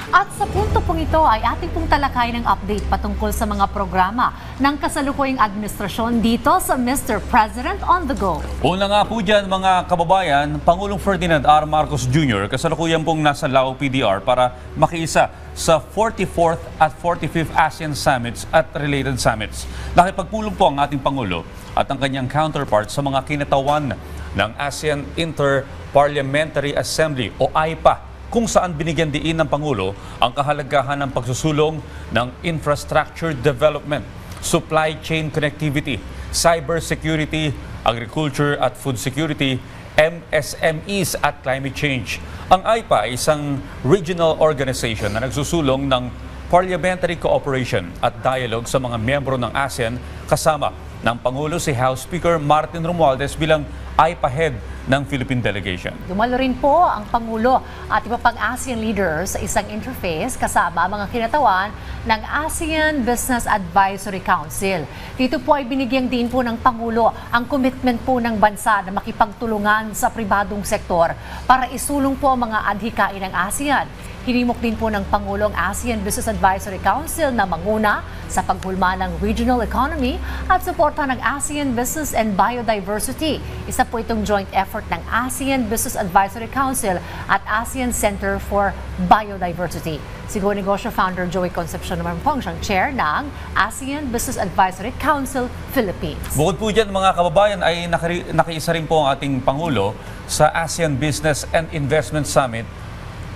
At sa punto pong ito ay ating pong talakayin ng update patungkol sa mga programa ng kasalukuyang administrasyon dito sa Mr. President on the Go. Una nga po dyan mga kababayan, Pangulong Ferdinand R. Marcos Jr. kasalukuyan pong nasa Lao PDR para makiisa sa 44th at 45th ASEAN Summits at related summits. Nakipagpulong po ang ating Pangulo at ang kanyang counterpart sa mga kinatawan ng ASEAN Inter-Parliamentary Assembly o AIPA, kung saan binigyan diin ng Pangulo ang kahalagahan ng pagsusulong ng infrastructure development, supply chain connectivity, cybersecurity, agriculture at food security, MSMEs at climate change. Ang AIPA ay isang regional organization na nagsusulong ng parliamentary cooperation at dialogue sa mga miyembro ng ASEAN kasama ng Pangulo si House Speaker Martin Romualdez bilang AIPA head ng Philippine delegation. Dumalo rin po ang Pangulo at iba pang ASEAN leaders sa isang interface kasama mga kinatawan ng ASEAN Business Advisory Council. Dito po ay binigyang din po ng Pangulo ang commitment po ng bansa na makipagtulungan sa pribadong sektor para isulong po ang mga adhikain ng ASEAN. Hinimok din po ng Pangulo ang ASEAN Business Advisory Council na manguna sa paghulma ng regional economy at suporta ng ASEAN Business and Biodiversity. Isa po itong joint effort ng ASEAN Business Advisory Council at ASEAN Center for Biodiversity. Si Go Negosyo founder Joey Concepcion naman po ang siyang chair ng ASEAN Business Advisory Council Philippines. Bukod po dyan mga kababayan ay nakiisa rin po ang ating Pangulo sa ASEAN Business and Investment Summit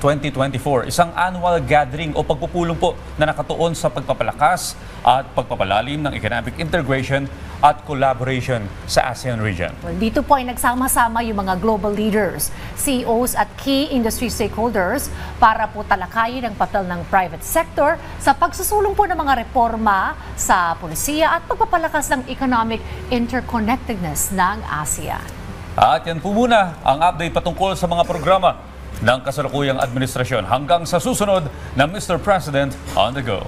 2024, isang annual gathering o pagpupulong po na nakatuon sa pagpapalakas at pagpapalalim ng economic integration at collaboration sa ASEAN region. Well, dito po ay nagsama-sama yung mga global leaders, CEOs at key industry stakeholders para po talakayin ang papel ng private sector sa pagsusulong po ng mga reforma sa polisiya at pagpapalakas ng economic interconnectedness ng ASEAN. At yan po muna ang update patungkol sa mga programa ng kasalukuyang administrasyon hanggang sa susunod na Mr. President on the Go.